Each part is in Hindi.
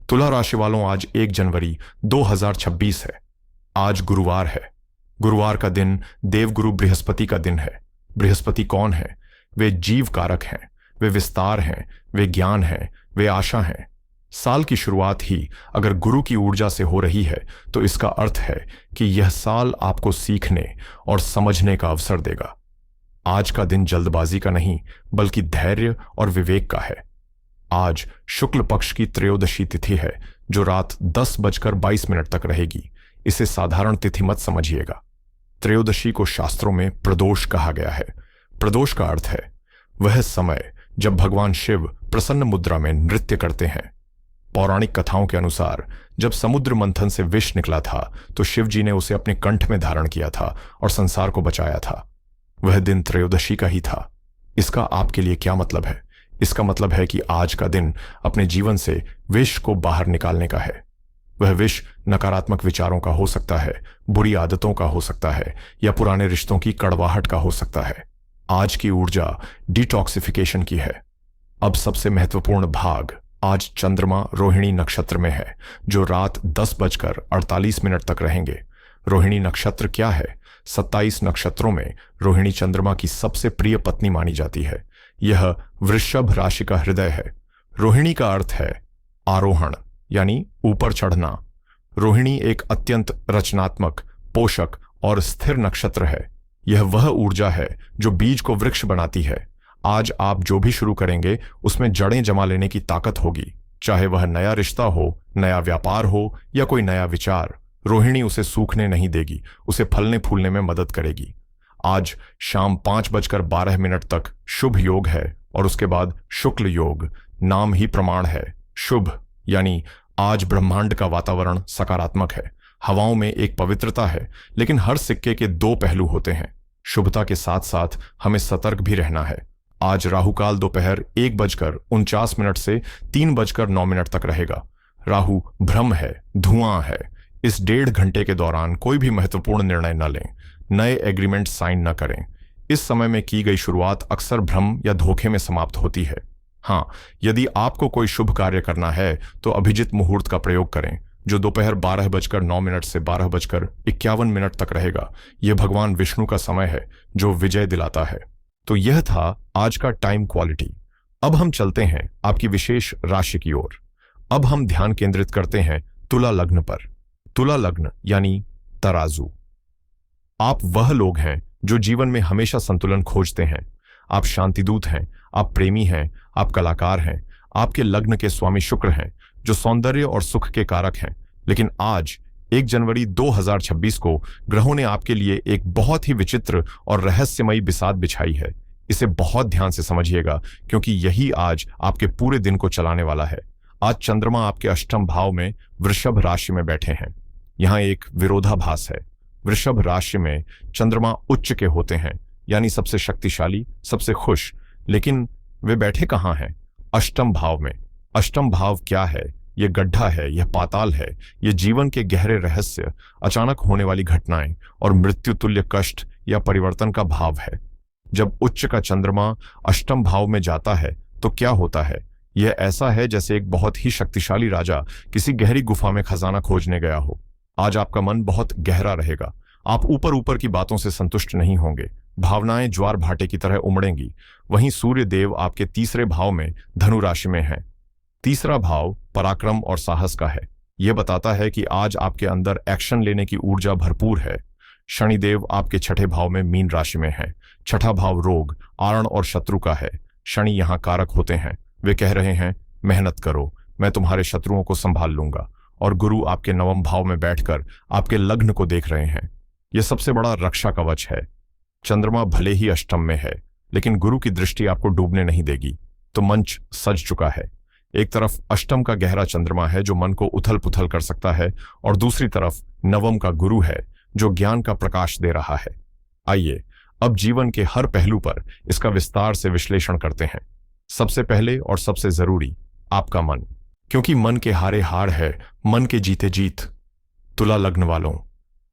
तुला राशि वालों, आज 1 जनवरी 2026 है। आज गुरुवार है। गुरुवार का दिन देवगुरु बृहस्पति का दिन है। बृहस्पति कौन है? वे जीव कारक हैं, वे विस्तार हैं, वे ज्ञान हैं, वे आशा हैं। साल की शुरुआत ही अगर गुरु की ऊर्जा से हो रही है तो इसका अर्थ है कि यह साल आपको सीखने और समझने का अवसर देगा। आज का दिन जल्दबाजी का नहीं बल्कि धैर्य और विवेक का है। आज शुक्ल पक्ष की त्रयोदशी तिथि है जो रात 10:22 तक रहेगी। इसे साधारण तिथि मत समझिएगा। त्रयोदशी को शास्त्रों में प्रदोष कहा गया है। प्रदोष का अर्थ है वह समय जब भगवान शिव प्रसन्न मुद्रा में नृत्य करते हैं। पौराणिक कथाओं के अनुसार जब समुद्र मंथन से विष निकला था तो शिव जी ने उसे अपने कंठ में धारण किया था और संसार को बचाया था। वह दिन त्रयोदशी का ही था। इसका आपके लिए क्या मतलब है? इसका मतलब है कि आज का दिन अपने जीवन से विष को बाहर निकालने का है। वह विष नकारात्मक विचारों का हो सकता है, बुरी आदतों का हो सकता है या पुराने रिश्तों की कड़वाहट का हो सकता है। आज की ऊर्जा डिटॉक्सिफिकेशन की है। अब सबसे महत्वपूर्ण भाग, आज चंद्रमा रोहिणी नक्षत्र में है जो रात 10:48 तक रहेंगे। रोहिणी नक्षत्र क्या है? 27 नक्षत्रों में रोहिणी चंद्रमा की सबसे प्रिय पत्नी मानी जाती है। यह वृषभ राशि का हृदय है। रोहिणी का अर्थ है आरोहण, यानी ऊपर चढ़ना। रोहिणी एक अत्यंत रचनात्मक, पोषक और स्थिर नक्षत्र है। यह वह ऊर्जा है जो बीज को वृक्ष बनाती है। आज आप जो भी शुरू करेंगे उसमें जड़ें जमा लेने की ताकत होगी, चाहे वह नया रिश्ता हो, नया व्यापार हो या कोई नया विचार। रोहिणी उसे सूखने नहीं देगी, उसे फलने फूलने में मदद करेगी। आज शाम 5:12 तक शुभ योग है और उसके बाद शुक्ल योग। नाम ही प्रमाण है, शुभ, यानी आज ब्रह्मांड का वातावरण सकारात्मक है। हवाओं में एक पवित्रता है, लेकिन हर सिक्के के 2 पहलू होते हैं। शुभता के साथ साथ हमें सतर्क भी रहना है। आज राहुकाल दोपहर 1:49 से 3:09 तक रहेगा। राहु भ्रम है, धुआं है। इस 1.5 घंटे के दौरान कोई भी महत्वपूर्ण निर्णय न लें, नए एग्रीमेंट साइन न करें। इस समय में की गई शुरुआत अक्सर भ्रम या धोखे में समाप्त होती है। हाँ, यदि आपको कोई शुभ कार्य करना है तो अभिजित मुहूर्त का प्रयोग करें जो दोपहर 12:09 से 12:51 तक रहेगा। यह भगवान विष्णु का समय है जो विजय दिलाता है। तो यह था आज का टाइम क्वालिटी। अब हम चलते हैं आपकी विशेष राशि की ओर। अब हम ध्यान केंद्रित करते हैं तुला लग्न पर। तुला लग्न यानी तराजू। आप वह लोग हैं जो जीवन में हमेशा संतुलन खोजते हैं। आप शांतिदूत हैं, आप प्रेमी हैं, आप कलाकार हैं। आपके लग्न के स्वामी शुक्र हैं जो सौंदर्य और सुख के कारक हैं। लेकिन आज 1 जनवरी 2026 को ग्रहों ने आपके लिए एक बहुत ही विचित्र और रहस्यमयी बिसात बिछाई है। इसे बहुत ध्यान से समझिएगा क्योंकि यही आज आपके पूरे दिन को चलाने वाला है। आज चंद्रमा आपके अष्टम भाव में वृषभ राशि में बैठे हैं। यहां एक विरोधाभास है। वृषभ राशि में चंद्रमा उच्च के होते हैं, यानी सबसे शक्तिशाली, सबसे खुश। लेकिन वे बैठे कहां हैं? अष्टम भाव में। अष्टम भाव क्या है? यह गड्ढा है, यह पाताल है, यह जीवन के गहरे रहस्य, अचानक होने वाली घटनाएं और मृत्यु तुल्य कष्ट या परिवर्तन का भाव है। जब उच्च का चंद्रमा अष्टम भाव में जाता है तो क्या होता है? यह ऐसा है जैसे एक बहुत ही शक्तिशाली राजा किसी गहरी गुफा में खजाना खोजने गया हो। आज आपका मन बहुत गहरा रहेगा। आप ऊपर ऊपर की बातों से संतुष्ट नहीं होंगे। भावनाएं ज्वार भाटे की तरह उमड़ेंगी। वहीं सूर्य देव आपके तीसरे भाव में धनु राशि में हैं। तीसरा भाव पराक्रम और साहस का है। यह बताता है कि आज आपके अंदर एक्शन लेने की ऊर्जा भरपूर है। शनिदेव आपके छठे भाव में मीन राशि में है। छठा भाव रोग, आरण और शत्रु का है। शनि यहाँ कारक होते हैं। वे कह रहे हैं मेहनत करो, मैं तुम्हारे शत्रुओं को संभाल लूंगा। और गुरु आपके नवम भाव में बैठकर आपके लग्न को देख रहे हैं। यह सबसे बड़ा रक्षा कवच है। चंद्रमा भले ही अष्टम में है, लेकिन गुरु की दृष्टि आपको डूबने नहीं देगी। तो मंच सज चुका है। एक तरफ अष्टम का गहरा चंद्रमा है जो मन को उथल पुथल कर सकता है, और दूसरी तरफ नवम का गुरु है जो ज्ञान का प्रकाश दे रहा है। आइए अब जीवन के हर पहलू पर इसका विस्तार से विश्लेषण करते हैं। सबसे पहले और सबसे जरूरी, आपका मन, क्योंकि मन के हारे हार है, मन के जीते जीत। तुला लग्न वालों,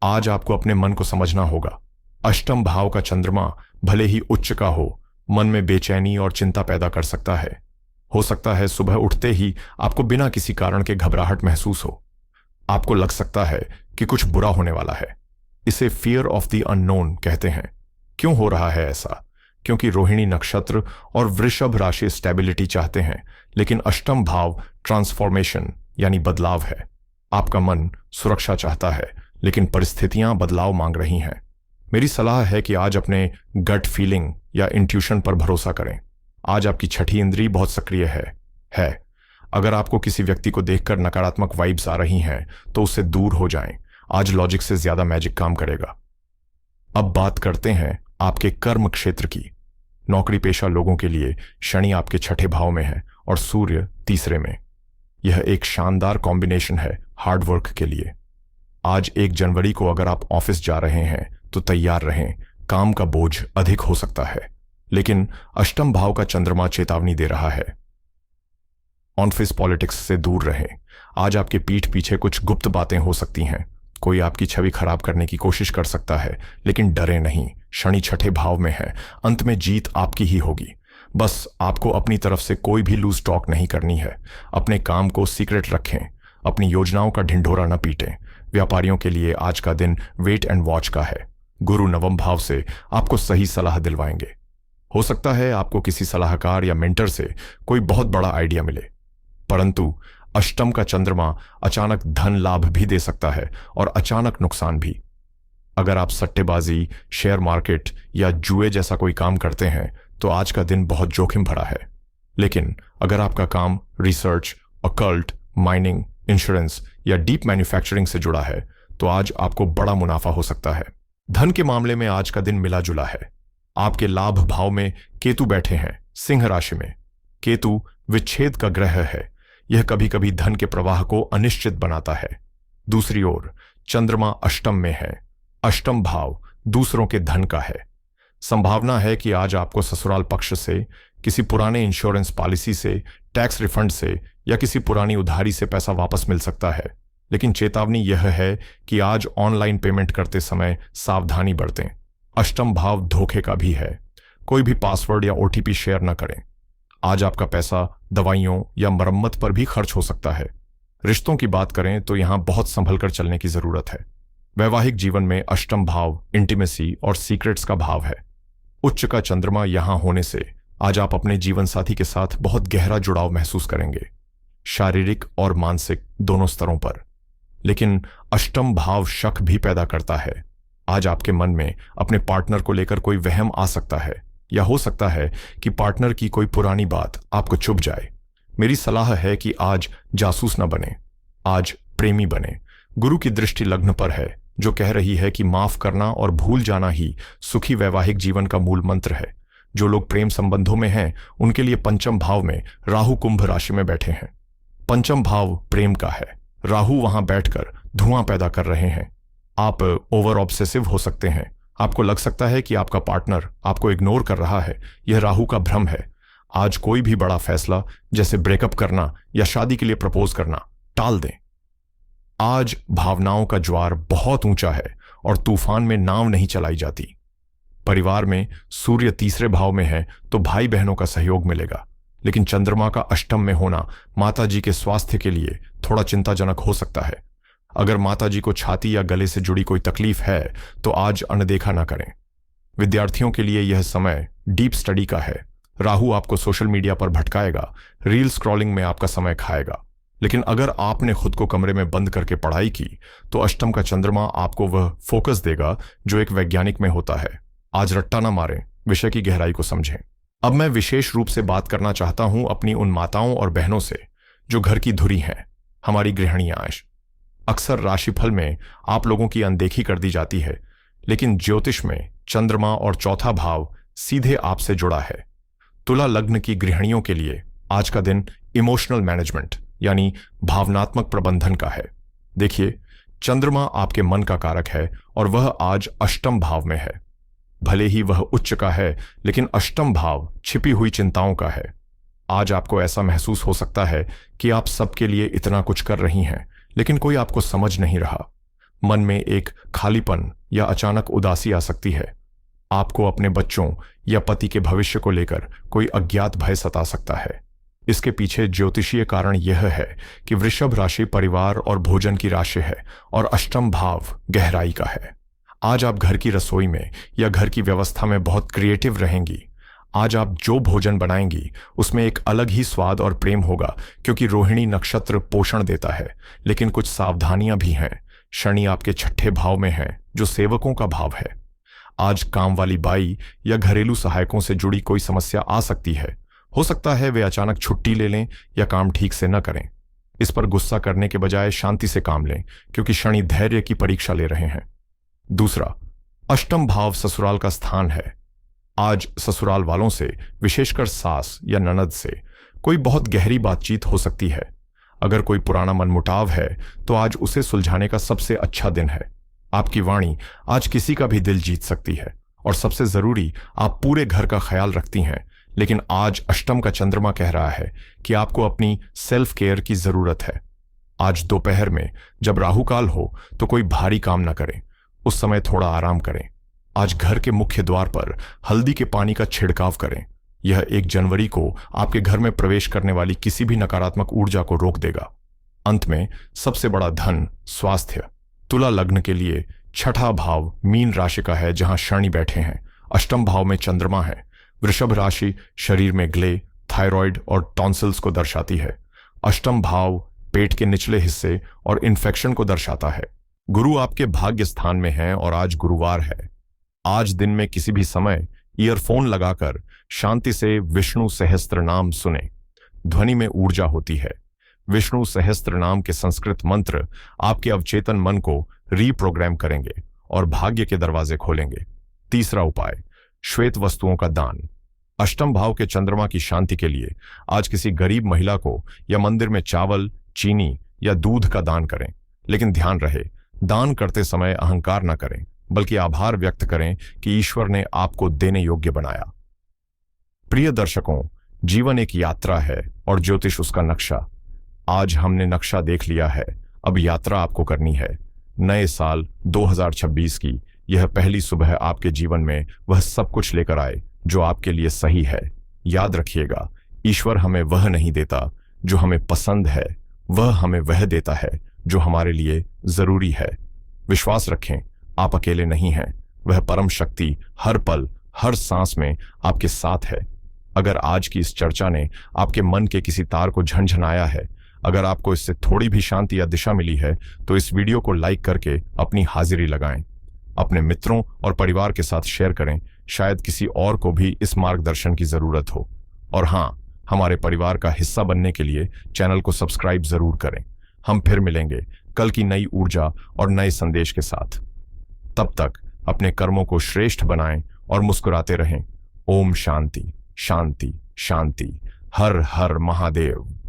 आज आपको अपने मन को समझना होगा। अष्टम भाव का चंद्रमा भले ही उच्च का हो, मन में बेचैनी और चिंता पैदा कर सकता है। हो सकता है सुबह उठते ही आपको बिना किसी कारण के घबराहट महसूस हो। आपको लग सकता है कि कुछ बुरा होने वाला है। इसे फियर ऑफ द अननोन कहते हैं। क्यों हो रहा है ऐसा? क्योंकि रोहिणी नक्षत्र और वृषभ राशि स्टेबिलिटी चाहते हैं, लेकिन अष्टम भाव ट्रांसफॉर्मेशन यानी बदलाव है। आपका मन सुरक्षा चाहता है, लेकिन परिस्थितियां बदलाव मांग रही हैं। मेरी सलाह है कि आज अपने गट फीलिंग या इंट्यूशन पर भरोसा करें। आज आपकी छठी इंद्री बहुत सक्रिय है। अगर आपको किसी व्यक्ति को देखकर नकारात्मक वाइब्स आ रही हैं, तो उससे दूर हो जाएं। आज लॉजिक से ज्यादा मैजिक काम करेगा। अब बात करते हैं आपके कर्म क्षेत्र की। नौकरी पेशा लोगों के लिए शनि आपके छठे भाव में है और सूर्य तीसरे में। यह एक शानदार कॉम्बिनेशन है हार्डवर्क के लिए। आज 1 जनवरी को अगर आप ऑफिस जा रहे हैं तो तैयार रहें, काम का बोझ अधिक हो सकता है। लेकिन अष्टम भाव का चंद्रमा चेतावनी दे रहा है, ऑफिस पॉलिटिक्स से दूर रहें। आज आपके पीठ पीछे कुछ गुप्त बातें हो सकती हैं। कोई आपकी छवि खराब करने की कोशिश कर सकता है, लेकिन डरे नहीं। शनि छठे भाव में है, अंत में जीत आपकी ही होगी। बस आपको अपनी तरफ से कोई भी लूज टॉक नहीं करनी है। अपने काम को सीक्रेट रखें, अपनी योजनाओं का ढिंढोरा न पीटें। व्यापारियों के लिए आज का दिन वेट एंड वॉच का है। गुरु नवम भाव से आपको सही सलाह दिलवाएंगे। हो सकता है आपको किसी सलाहकार या मेंटर से कोई बहुत बड़ा आइडिया मिले, परंतु अष्टम का चंद्रमा अचानक धन लाभ भी दे सकता है और अचानक नुकसान भी। अगर आप सट्टेबाजी, शेयर मार्केट या जुए जैसा कोई काम करते हैं तो आज का दिन बहुत जोखिम भरा है। लेकिन अगर आपका काम रिसर्च, अकल्ट, माइनिंग, इंश्योरेंस या डीप मैन्युफैक्चरिंग से जुड़ा है तो आज आपको बड़ा मुनाफा हो सकता है। धन के मामले में आज का दिन मिला जुला है। आपके लाभ भाव में केतु बैठे हैं, सिंह राशि में। केतु विच्छेद का ग्रह है। यह कभी कभी धन के प्रवाह को अनिश्चित बनाता है। दूसरी ओर चंद्रमा अष्टम में है। अष्टम भाव दूसरों के धन का है। संभावना है कि आज आपको ससुराल पक्ष से, किसी पुराने इंश्योरेंस पॉलिसी से, टैक्स रिफंड से या किसी पुरानी उधारी से पैसा वापस मिल सकता है। लेकिन चेतावनी यह है कि आज ऑनलाइन पेमेंट करते समय सावधानी बरतें। अष्टम भाव धोखे का भी है। कोई भी पासवर्ड या ओटीपी शेयर न करें। आज आपका पैसा दवाइयों या मरम्मत पर भी खर्च हो सकता है। रिश्तों की बात करें तो यहां बहुत संभल कर चलने की जरूरत है। वैवाहिक जीवन में अष्टम भाव इंटीमेसी और सीक्रेट्स का भाव है। उच्च का चंद्रमा यहां होने से आज आप अपने जीवन साथी के साथ बहुत गहरा जुड़ाव महसूस करेंगे, शारीरिक और मानसिक दोनों स्तरों पर। लेकिन अष्टम भाव शक भी पैदा करता है। आज आपके मन में अपने पार्टनर को लेकर कोई वहम आ सकता है, या हो सकता है कि पार्टनर की कोई पुरानी बात आपको चुभ जाए। मेरी सलाह है कि आज जासूस न बने, आज प्रेमी बने। गुरु की दृष्टि लग्न पर है, जो कह रही है कि माफ करना और भूल जाना ही सुखी वैवाहिक जीवन का मूल मंत्र है। जो लोग प्रेम संबंधों में हैं, उनके लिए पंचम भाव में राहु कुंभ राशि में बैठे हैं। पंचम भाव प्रेम का है। राहु वहां बैठकर धुआं पैदा कर रहे हैं। आप ओवर ऑब्सेसिव हो सकते हैं। आपको लग सकता है कि आपका पार्टनर आपको इग्नोर कर रहा है। यह राहु का भ्रम है। आज कोई भी बड़ा फैसला जैसे ब्रेकअप करना या शादी के लिए प्रपोज करना टाल दें। आज भावनाओं का ज्वार बहुत ऊंचा है और तूफान में नाव नहीं चलाई जाती। परिवार में सूर्य तीसरे भाव में है तो भाई बहनों का सहयोग मिलेगा, लेकिन चंद्रमा का अष्टम में होना माता जी के स्वास्थ्य के लिए थोड़ा चिंताजनक हो सकता है। अगर माता जी को छाती या गले से जुड़ी कोई तकलीफ है तो आज अनदेखा ना करें। विद्यार्थियों के लिए यह समय डीप स्टडी का है। राहु आपको सोशल मीडिया पर भटकाएगा, रील स्क्रॉलिंग में आपका समय खाएगा। लेकिन अगर आपने खुद को कमरे में बंद करके पढ़ाई की तो अष्टम का चंद्रमा आपको वह फोकस देगा जो एक वैज्ञानिक में होता है। आज रट्टा ना मारें, विषय की गहराई को समझें। अब मैं विशेष रूप से बात करना चाहता हूं अपनी उन माताओं और बहनों से जो घर की धुरी हैं, हमारी गृहिणियां। अक्सर राशिफल में आप लोगों की अनदेखी कर दी जाती है, लेकिन ज्योतिष में चंद्रमा और चौथा भाव सीधे आपसे जुड़ा है। तुला लग्न की गृहिणियों के लिए आज का दिन इमोशनल मैनेजमेंट यानी भावनात्मक प्रबंधन का है। देखिए, चंद्रमा आपके मन का कारक है और वह आज अष्टम भाव में है। भले ही वह उच्च का है, लेकिन अष्टम भाव छिपी हुई चिंताओं का है। आज आपको ऐसा महसूस हो सकता है कि आप सबके लिए इतना कुछ कर रही हैं, लेकिन कोई आपको समझ नहीं रहा। मन में एक खालीपन या अचानक उदासी आ सकती है। आपको अपने बच्चों या पति के भविष्य को लेकर कोई अज्ञात भय सता सकता है। इसके पीछे ज्योतिषीय कारण यह है कि वृषभ राशि परिवार और भोजन की राशि है और अष्टम भाव गहराई का है। आज आप घर की रसोई में या घर की व्यवस्था में बहुत क्रिएटिव रहेंगी। आज आप जो भोजन बनाएंगी उसमें एक अलग ही स्वाद और प्रेम होगा, क्योंकि रोहिणी नक्षत्र पोषण देता है। लेकिन कुछ सावधानियां भी हैं। शनि आपके छठे भाव में है, जो सेवकों का भाव है। आज काम वाली बाई या घरेलू सहायकों से जुड़ी कोई समस्या आ सकती है। हो सकता है वे अचानक छुट्टी ले लें या काम ठीक से न करें। इस पर गुस्सा करने के बजाय शांति से काम लें, क्योंकि शनि धैर्य की परीक्षा ले रहे हैं। दूसरा, अष्टम भाव ससुराल का स्थान है। आज ससुराल वालों से, विशेषकर सास या ननद से, कोई बहुत गहरी बातचीत हो सकती है। अगर कोई पुराना मनमुटाव है तो आज उसे सुलझाने का सबसे अच्छा दिन है। आपकी वाणी आज किसी का भी दिल जीत सकती है। और सबसे जरूरी, आप पूरे घर का ख्याल रखती हैं। लेकिन आज अष्टम का चंद्रमा कह रहा है कि आपको अपनी सेल्फ केयर की जरूरत है। आज दोपहर में जब राहुकाल हो तो कोई भारी काम न करें। उस समय थोड़ा आराम करें। आज घर के मुख्य द्वार पर हल्दी के पानी का छिड़काव करें। यह 1 जनवरी को आपके घर में प्रवेश करने वाली किसी भी नकारात्मक ऊर्जा को रोक देगा। अंत में, सबसे बड़ा धन स्वास्थ्य। तुला लग्न के लिए छठा भाव मीन राशि का है, जहां शनि बैठे हैं। अष्टम भाव में चंद्रमा है। वृषभ राशि शरीर में ग्ले, थायराइड और टॉन्सिल्स को दर्शाती है। अष्टम भाव पेट के निचले हिस्से और इन्फेक्शन को दर्शाता है। गुरु आपके भाग्य स्थान में है और आज गुरुवार है। आज दिन में किसी भी समय ईयरफोन लगाकर शांति से विष्णु सहस्त्र नाम सुने। ध्वनि में ऊर्जा होती है। विष्णु सहस्त्र नाम के संस्कृत मंत्र आपके अवचेतन मन को रीप्रोग्राम करेंगे और भाग्य के दरवाजे खोलेंगे। तीसरा उपाय, श्वेत वस्तुओं का दान। अष्टम भाव के चंद्रमा की शांति के लिए आज किसी गरीब महिला को या मंदिर में चावल, चीनी या दूध का दान करें। लेकिन ध्यान रहे, दान करते समय अहंकार न करें, बल्कि आभार व्यक्त करें कि ईश्वर ने आपको देने योग्य बनाया। प्रिय दर्शकों, जीवन एक यात्रा है और ज्योतिष उसका नक्शा। आज हमने नक्शा देख लिया है, अब यात्रा आपको करनी है। नए साल 2026 की यह पहली सुबह आपके जीवन में वह सब कुछ लेकर आए जो आपके लिए सही है। याद रखिएगा, ईश्वर हमें वह नहीं देता जो हमें पसंद है, वह हमें वह देता है जो हमारे लिए जरूरी है। विश्वास रखें, आप अकेले नहीं हैं। वह परम शक्ति हर पल, हर सांस में आपके साथ है। अगर आज की इस चर्चा ने आपके मन के किसी तार को झंझनाया है, अगर आपको इससे थोड़ी भी शांति या दिशा मिली है, तो इस वीडियो को लाइक करके अपनी हाजिरी लगाएं। अपने मित्रों और परिवार के साथ शेयर करें। शायद किसी और को भी इस मार्गदर्शन की जरूरत हो। और हाँ, हमारे परिवार का हिस्सा बनने के लिए चैनल को सब्सक्राइब जरूर करें। हम फिर मिलेंगे कल की नई ऊर्जा और नए संदेश के साथ। तब तक अपने कर्मों को श्रेष्ठ बनाएं और मुस्कुराते रहें। ओम शांति शांति शांति। हर हर महादेव।